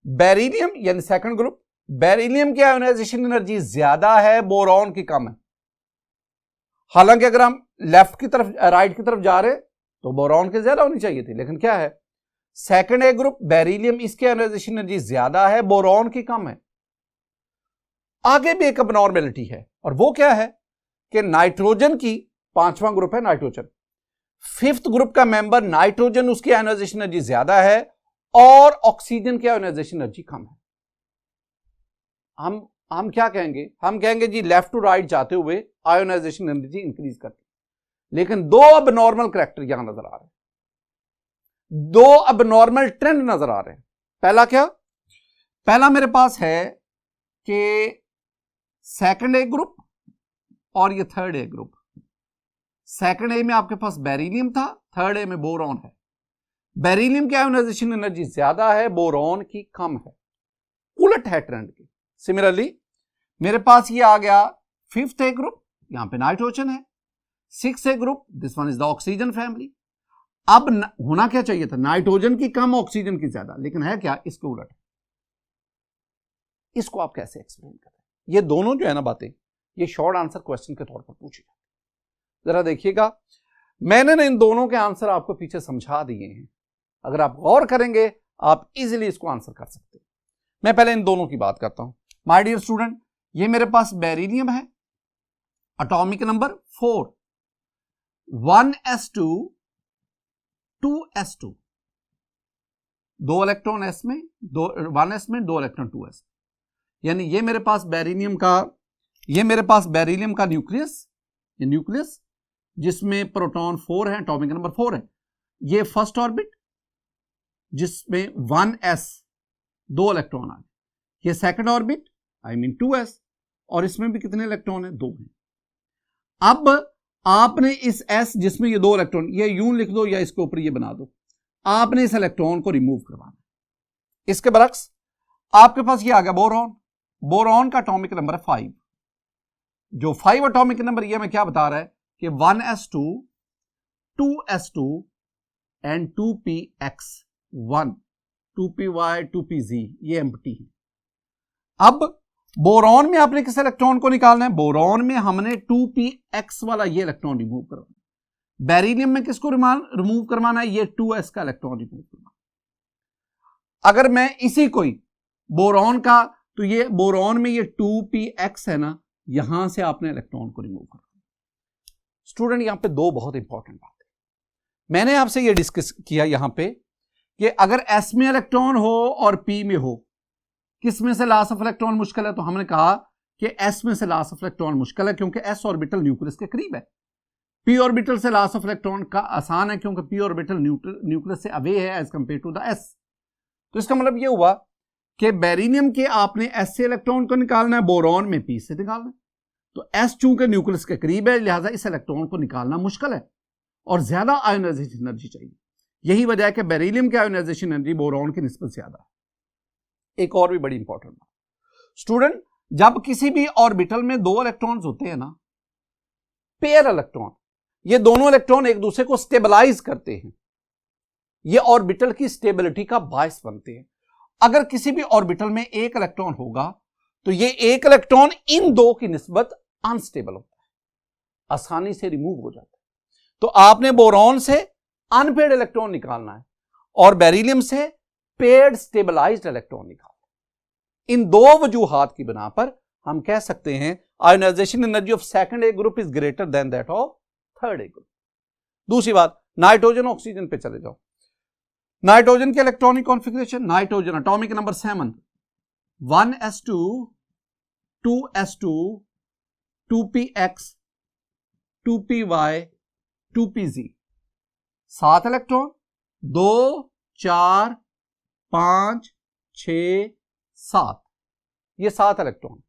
बेरिलियम यानी सेकंड ग्रुप, बेरिलियम की आयोनाइजेशन एनर्जी ज्यादा है, बोरॉन की कम है। हालांकि अगर हम लेफ्ट की तरफ राइट की तरफ जा रहे तो बोरॉन की ज्यादा होनी चाहिए थी, लेकिन क्या है, सेकंड ए ग्रुप बेरिलियम, इसकी आयोनाइजेशन एनर्जी ज्यादा है, बोरॉन की कम है। आगे भी एक अबनॉर्मेलिटी है, और वो क्या है कि नाइट्रोजन की, पांचवां ग्रुप है नाइट्रोजन, फिफ्थ ग्रुप का मेंबर नाइट्रोजन, उसकी आयोनाइजेशन एनर्जी ज्यादा है और ऑक्सीजन की आयोनाइजेशन एनर्जी कम है। हम क्या कहेंगे, हम कहेंगे जी लेफ्ट टू राइट जाते हुए आयोनाइजेशन एनर्जी इंक्रीज करती है। लेकिन दो अब नॉर्मल कैरेक्टर यहां नजर आ रहे हैं, दो अब नॉर्मल ट्रेंड नजर आ रहे हैं। पहला क्या? पहला मेरे पास है कि सेकंड ए ग्रुप और ये थर्ड ए ग्रुप। सेकंड ए में आपके पास बेरिलियम था, थर्ड ए में बोरॉन है। बेरिलियम की आयोनाइजेशन एनर्जी ज्यादा है, बोरॉन की कम है, उलट है ट्रेंड की। सिमिलरली मेरे पास ये आ गया फिफ्थ ए ग्रुप, यहां पे नाइट्रोजन है। Six A group, this one is the oxygen family. अब होना क्या चाहिए था? नाइट्रोजन की कम, ऑक्सीजन की ज्यादा, लेकिन है क्या? इसके उलट। इसको आप कैसे एक्सप्लेन करें? ये दोनों जो है ना बातें, ये शॉर्ट आंसर क्वेश्चन के तौर पर पूछी जाती। जरा देखिएगा, मैंने ना इन दोनों के आंसर आपको पीछे समझा दिए हैं। अगर आप गौर करेंगे आप इजीली इसको आंसर कर सकते हैं। मैं पहले इन दोनों की बात करता हूं। माय डियर स्टूडेंट, ये मेरे पास बेरिलियम है, atomic number 4, 1s2 2s2, 2 electron s में, 1s में, 2 इलेक्ट्रॉन 2s। यानी ये मेरे पास बेरिलियम का न्यूक्लियस, ये न्यूक्लियस जिसमें प्रोटॉन 4 है, एटॉमिक नंबर 4 है। ये फर्स्ट ऑर्बिट जिसमें 1s 2 इलेक्ट्रॉन आ गए। ये second orbit I mean 2s, और इसमें भी कितने इलेक्ट्रॉन है? 2 हैं। अब आपने इस s जिसमें ये 2 इलेक्ट्रॉन, ये यूं लिख दो या इसके ऊपर ये बना दो, आपने इस इलेक्ट्रॉन को रिमूव करवाना। इसके बरक्स आपके पास ये आ गया बोरॉन। बोरॉन का एटॉमिक नंबर है 5। जो 5 एटॉमिक नंबर ये मैं क्या बता रहा है कि 1s2 2s2 and 2px1 2py 2pz ये एम्प्टी है। अब बोरॉन में आपने किस इलेक्ट्रॉन को निकालना है? बोरॉन में हमने 2px वाला ये इलेक्ट्रॉन रिमूव करवाना। बेरिलियम में किसको रिमूव करवाना है? ये 2s का इलेक्ट्रॉन रिमूव करवाना। अगर मैं इसी कोई बोरॉन का, तो ये बोरॉन में ये 2px है ना, यहां से आपने इलेक्ट्रॉन को रिमूव करना। स्टूडेंट यहां पे दो बहुत इंपॉर्टेंट बात है, मैंने आपसे ये डिस्कस किया यहां पे कि अगर s में इलेक्ट्रॉन हो और p में हो, किस में से लॉस ऑफ इलेक्ट्रॉन मुश्किल है? तो हमने कहा कि s में से लॉस ऑफ इलेक्ट्रॉन मुश्किल है क्योंकि s ऑर्बिटल न्यूक्लियस के करीब है। p ऑर्बिटल से लॉस ऑफ इलेक्ट्रॉन का आसान है क्योंकि p ऑर्बिटल न्यूक्लियस से अवे है as compare to the s। तो इसका मतलब ये हुआ कि बेरिलियम के आपने s से इलेक्ट्रॉन को निकालना है, बोरॉन में p से निकालना है। तो s चूंकि न्यूक्लियस के करीब है, लिहाजा इस इलेक्ट्रॉन को निकालना मुश्किल है और ज्यादा आयोनाइजेशन एनर्जी चाहिए। यही वजह है कि बेरिलियम की आयोनाइजेशन एनर्जी बोरॉन की निस्बत ज्यादा है। एक और भी बड़ी इंपॉर्टेंट बात स्टूडेंट, जब किसी भी ऑर्बिटल में 2 इलेक्ट्रॉन्स होते हैं ना, पेयर इलेक्ट्रॉन, ये दोनों इलेक्ट्रॉन एक दूसरे को स्टेबलाइज करते हैं, ये ऑर्बिटल की स्टेबिलिटी का बायस बनते हैं। अगर किसी भी ऑर्बिटल में एक इलेक्ट्रॉन होगा तो ये एक इलेक्ट्रॉन इन दो की निस्बत अनस्टेबल होता है, आसानी से रिमूव हो जाता है। तो आपने बोरॉन से अनपेयर्ड इलेक्ट्रॉन निकालना है और बेरिलियम से पेयर्ड स्टेबलाइज्ड इलेक्ट्रॉन निकालना। इन दो वजूहात की बिना पर हम कह सकते हैं ionisation energy of second A group is greater than that of third A group. दूसरी बात, नाइट्रोजन ऑक्सीजन पे चले जाओ। नाइट्रोजन के electronic configuration, nitrogen atomic number 7, 1s2 2s2 2px 2py 2pz, 7 electron, 2 4 5 6 7, ये 7 इलेक्ट्रॉन।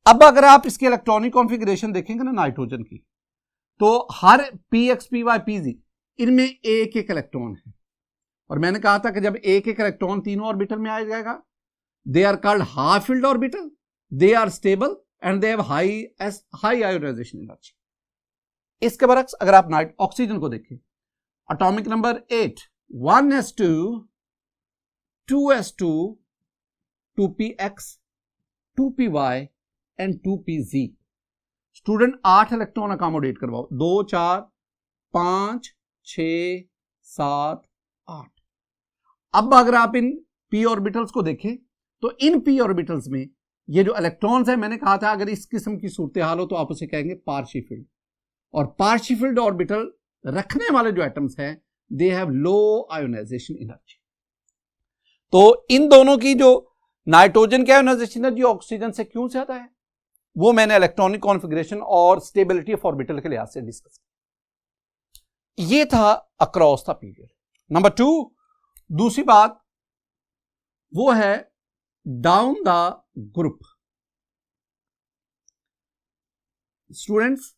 अब अगर आप इसके इलेक्ट्रॉनिक कॉन्फ़िगरेशन देखेंगे ना नाइट्रोजन की, तो हर px py pz इनमें एक एक इलेक्ट्रॉन है। और मैंने कहा था कि जब एक एक इलेक्ट्रॉन तीनों ऑर्बिटल में आ जाएगा, they are called half filled orbital, they are stable and they have high ionisation energy. इसके बरक्स अगर आप ऑक्सीजन को देखें, atomic number 8, 1s2 2s2 2px 2py and 2pz। Student 8 electron accommodate करवाओ, 2 4 5 6 7 8। अब अगर आप इन p ऑर्बिटल्स को देखें तो इन p ऑर्बिटल्स में ये जो इलेक्ट्रॉन्स है, मैंने कहा था अगर इस किस्म की सूरत हाल हो तो आप उसे कहेंगे पार्शियल फील्ड। और पार्शियल फील्ड ऑर्बिटल रखने वाले जो एटम्स हैं, they have low ionisation energy. तो इन दोनों की जो नाइट्रोजन की आयोनाइजेशन एनर्जी ऑक्सीजन से क्यों ज्यादा है, वो मैंने इलेक्ट्रॉनिक कॉन्फ़िगरेशन और स्टेबिलिटी ऑफ ऑर्बिटल के लिहाज से डिस्कस किया। ये था अक्रॉस द पीरियड। नंबर 2, दूसरी बात वो है down the group. Students,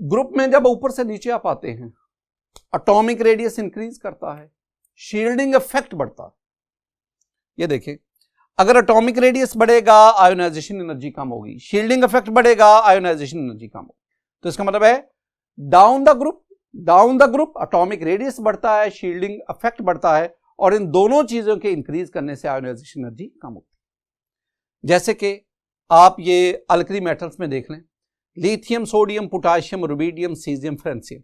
group में जब ऊपर से नीचे आप आते हैं, एटॉमिक रेडियस इंक्रीज करता है, शील्डिंग इफेक्ट बढ़ता है। ये देखिए, अगर एटॉमिक रेडियस बढ़ेगा आयोनाइजेशन एनर्जी कम होगी, शील्डिंग इफेक्ट बढ़ेगा आयोनाइजेशन एनर्जी कम होगी। तो इसका मतलब है down the group atomic radius बढ़ता है, शील्डिंग इफेक्ट बढ़ता है, और इन दोनों चीजों के इंक्रीज करने से आयोनाइजेशन एनर्जी कम होती है। जैसे कि आप ये अल्कली मेटल्स में देख लें, lithium, sodium, potassium, rubidium, caesium, francium.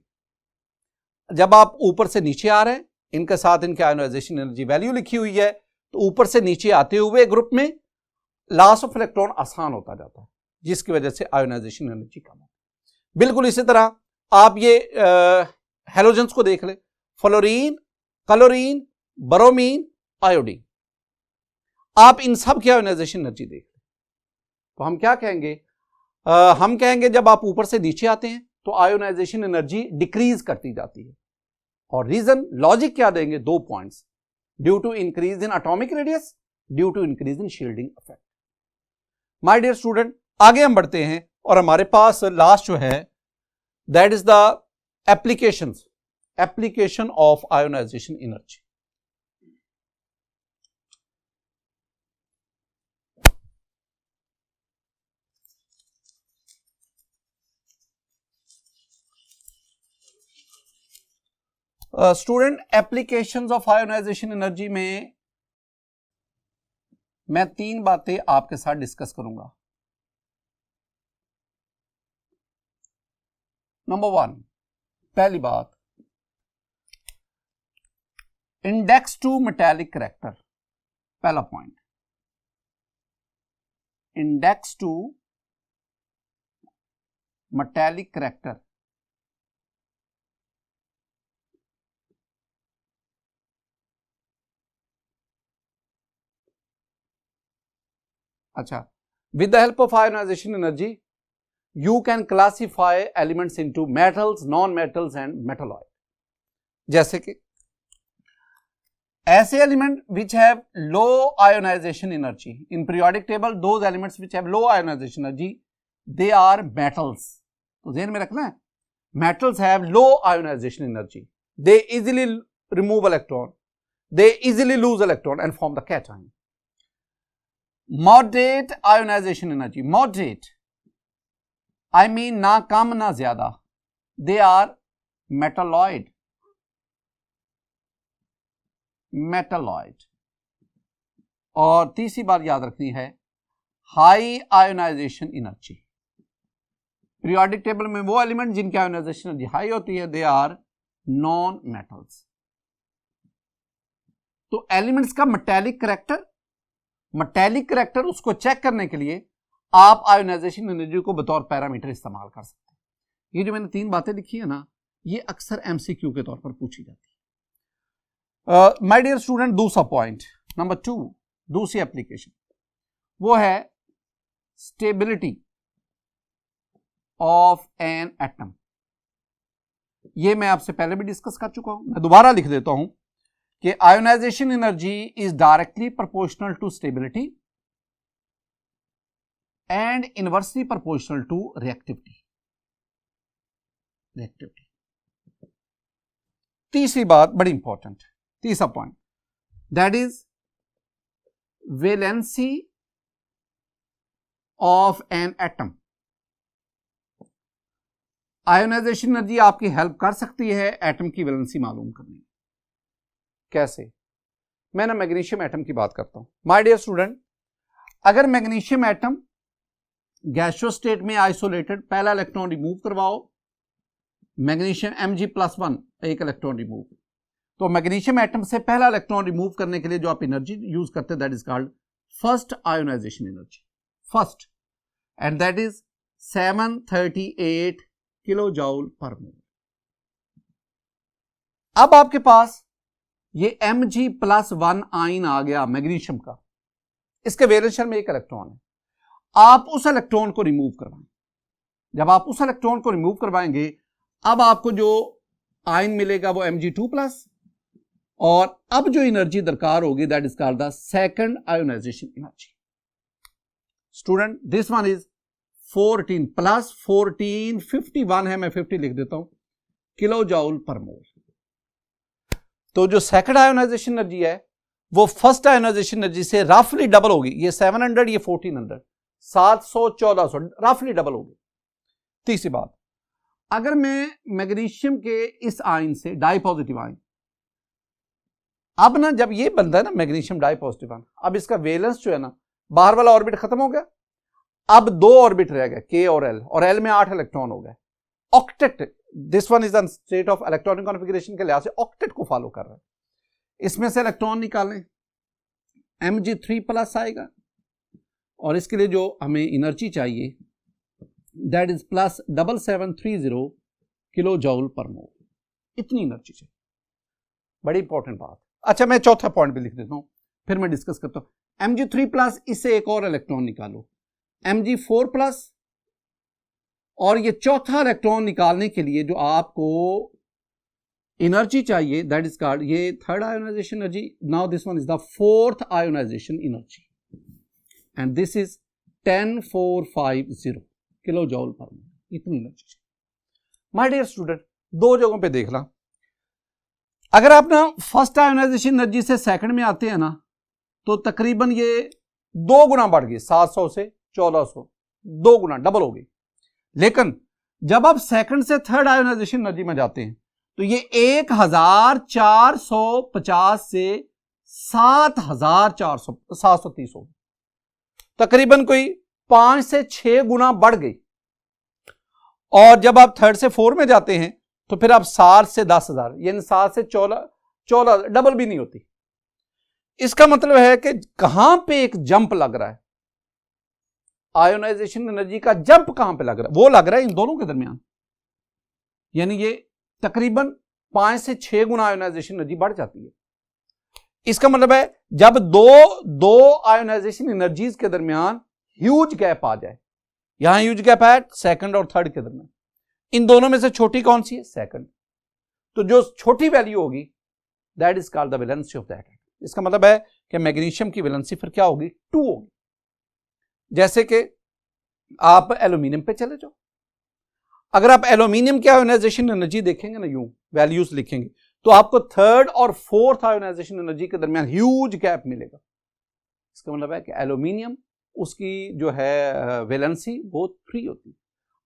जब आप ऊपर से नीचे आ रहे हैं, इनके साथ इनके आयोनाइजेशन एनर्जी वैल्यू लिखी हुई है, तो ऊपर से नीचे आते हुए ग्रुप में लॉस ऑफ इलेक्ट्रॉन आसान होता जाता है, जिसकी वजह से आयोनाइजेशन एनर्जी कम होती है। बिल्कुल इसी तरह आप ये हैलोजेंस को देख लें, फ्लोरीन, क्लोरीन, ब्रोमीन, आयोडीन। आप इन सब की आयोनाइजेशन एनर्जी देख लें, तो हम क्या कहेंगे? हम कहेंगे जब आप ऊपर से नीचे आते हैं तो आयोनाइजेशन एनर्जी डिक्रीज करती जाती है। और रीजन, लॉजिक क्या देंगे? 2 points, due to increase in atomic radius, due to increase in shielding effect. My dear student, आगे हम बढ़ते हैं और हमारे पास लास्ट जो है that is the application of ionization energy. Student, applications of ionization energy में मैं 3 बातें आपके साथ डिस्कस करूंगा। नंबर 1, पहली बात, इंडेक्स टू मेटालिक करैक्टर। पहला point, index to metallic character. अच्छा, with the help of ionization energy you can classify elements into metals, non-metals and metalloid। जैसे कि ऐसे element which have low ionization energy in periodic table, those elements which have low ionization energy they are metals। तो ध्यान में रखना है, metals have low ionization energy, they easily remove electron, they easily lose electron and form the cation। Moderate ionization energy, moderate I mean ना कम ना ज्यादा, दे आर मेटालॉइड। और तीसरी बात याद रखनी है, high ionisation energy. Periodic table में वो एलिमेंट जिनकी आयोनाइजेशन एनर्जी हाई होती है दे आर नॉन मेटल्स। तो एलिमेंट्स का मेटालिक करैक्टर उसको चेक करने के लिए आप आयोनाइजेशन एनर्जी को बतौर पैरामीटर इस्तेमाल कर सकते हैं। ये जो मैंने 3 बातें लिखी है ना, ये अक्सर एमसीक्यू के तौर पर पूछी जाती है। माय डियर स्टूडेंट, दूसरा पॉइंट, नंबर 2, दूसरी एप्लीकेशन वो है स्टेबिलिटी ऑफ एन एटम। ये मैं आपसे पहले भी डिस्कस कर चुका हूं, मैं दोबारा लिख देता हूं कि ionisation energy is directly proportional to stability and inversely proportional to reactivity. तीसरी बात बड़ी इंपॉर्टेंट, तीसरा point, that is valency of an atom. Ionization energy आपकी हेल्प कर सकती है एटम की वैलेंसी मालूम करने में। कैसे? मैं ना मैग्नीशियम एटम की बात करता हूं। माय डियर स्टूडेंट, अगर मैग्नीशियम एटम गैसियस स्टेट में आइसोलेटेड, पहला इलेक्ट्रॉन रिमूव करवाओ, मैग्नीशियम Mg+1 एक इलेक्ट्रॉन रिमूव, तो मैग्नीशियम एटम से पहला इलेक्ट्रॉन रिमूव करने के लिए जो आप एनर्जी यूज करते हैं that is called first ionisation energy, first, and that is 738 kilo joule per mole. अब आपके पास ये Mg+1 आयन आ गया मैग्नीशियम का, इसके वैलेंस शेल में एक इलेक्ट्रॉन है, आप उस इलेक्ट्रॉन को रिमूव करवाएं। जब आप उस इलेक्ट्रॉन को रिमूव करवाएंगे अब आपको जो आयन मिलेगा वो Mg2+, और अब जो एनर्जी दरकार होगी that is called the second ionisation energy. Student this one is 14 plus 14 51 है, मैं 50 लिख देता हूं, किलो जूल पर मोल। तो जो सेकंड आयोनाइजेशन एनर्जी है वो फर्स्ट आयोनाइजेशन एनर्जी से रफली डबल होगी। ये 700, ये 1400, 700 1400 रफली डबल होगी। तीसरी बात, अगर मैं मैग्नीशियम के इस आयन से डाई पॉजिटिव आयन, अब ना जब ये बनता है ना मैग्नीशियम डाई पॉजिटिव आयन, अब इसका वैलेंस जो है ना, बाहर वाला ऑर्बिट खत्म हो गया, अब दो ऑर्बिट रह गए K और L में 8 इलेक्ट्रॉन हो गए। Octet, this one is the state of electronic configuration के लिहाज से ऑक्टेट को फॉलो कर रहा है। इसमें से इलेक्ट्रॉन निकालें, Mg3+ आएगा, और इसके लिए जो हमें एनर्जी चाहिए that is plus 7730 kilo joule per mole. इतनी एनर्जी चाहिए, बड़ी इंपॉर्टेंट बात। अच्छा, मैं चौथा पॉइंट भी लिख देता हूं, फिर मैं डिस्कस करता हूं। Mg3+, इससे एक और इलेक्ट्रॉन निकालो, Mg4+, और ये चौथा इलेक्ट्रॉन निकालने के लिए जो आपको एनर्जी चाहिए दैट इज कॉल्ड, ये third ionisation energy, now this one is the fourth ionisation energy, and this is 10450 kilo joule per mole. इतनी एनर्जी। माय डियर स्टूडेंट, दो जगहों पे देखना, अगर आप ना फर्स्ट आयोनाइजेशन एनर्जी से सेकंड में आते हैं ना, तो तकरीबन ये 2 गुना बढ़ गई, 700 से 1400, 2 गुना डबल हो गई। लेकिन जब आप सेकंड से थर्ड आयोनाइजेशन एनर्जी में जाते हैं तो ये 1450 से 730 हो, तकरीबन कोई 5 से 6 गुना बढ़ गई। और जब आप थर्ड से 4 में जाते हैं तो फिर आप 7 से 10,000, यानी 7 से 14 डबल भी नहीं होती। इसका मतलब है कि कहां पे एक जंप लग रहा है, आयोनाइजेशन एनर्जी का जंप कहां पे लग रहा है, वो लग रहा है इन दोनों के दरमियान, यानी ये तकरीबन 5 से 6 गुना आयोनाइजेशन एनर्जी बढ़ जाती है। इसका मतलब है जब दो आयोनाइजेशन एनर्जीज के दरमियान ह्यूज गैप आ जाए, यहां ह्यूज गैप है सेकंड और थर्ड के दरमियान, इन दोनों में से छोटी कौन सी है, सेकंड। तो जो छोटी वैल्यू होगी that is called the valency of that. इसका मतलब है कि मैग्नीशियम की वैलेंसी फिर क्या होगी, 2 होगी। जैसे कि आप एल्यूमिनियम पे चले जाओ, अगर आप एल्यूमिनियम की आयोनाइजेशन एनर्जी देखेंगे ना, यूं वैल्यूज लिखेंगे, तो आपको थर्ड और फोर्थ आयोनाइजेशन एनर्जी के दरमियान ह्यूज गैप मिलेगा। इसका मतलब है कि एल्यूमिनियम उसकी जो है वैलेंसी वो 3 होती है।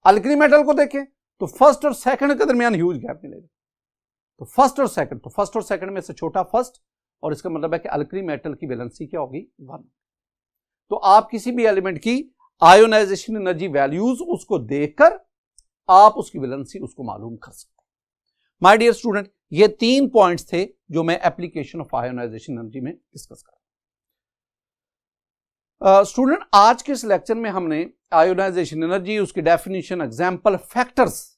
अल्कली मेटल को देखें तो फर्स्ट और सेकंड के दरमियान ह्यूज गैप मिलेगा। तो फर्स्ट और सेकंड में से छोटा फर्स्ट, और इसका मतलब है कि अल्कली मेटल की वैलेंसी क्या होगी, 1। तो आप किसी भी एलिमेंट की आयोनाइजेशन एनर्जी वैल्यूज उसको देखकर आप उसकी वैलेंसी उसको मालूम कर सकते हैं। माय डियर स्टूडेंट, ये 3 पॉइंट्स थे जो मैं एप्लीकेशन ऑफ आयोनाइजेशन एनर्जी में डिस्कस कर रहा हूं। स्टूडेंट, आज के इस लेक्चर में हमने आयोनाइजेशन एनर्जी, उसकी डेफिनेशन, एग्जांपल, फैक्टर्स,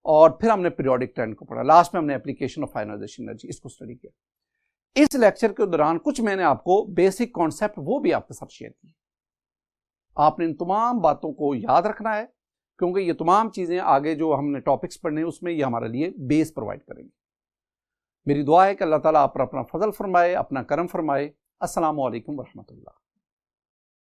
और फिर हमने पीरियोडिक ट्रेंड को पढ़ा। लास्ट में हमने एप्लीकेशन ऑफ आयोनाइजेशन एनर्जी इसको स्टडी किया। इस लेक्चर के दौरान कुछ मैंने आपको बेसिक कॉन्सेप्ट वो भी आपके साथ शेयर किए। आपने इन तमाम बातों को याद रखना है, क्योंकि ये तमाम चीजें आगे जो हमने टॉपिक्स पढ़ने हैं उसमें ये हमारे लिए बेस प्रोवाइड करेंगे। मेरी दुआ है कि अल्लाह ताला आप पर अपना फजल फरमाए, अपना करम फरमाए। अस्सलामु अलैकुम व रहमतुल्लाह।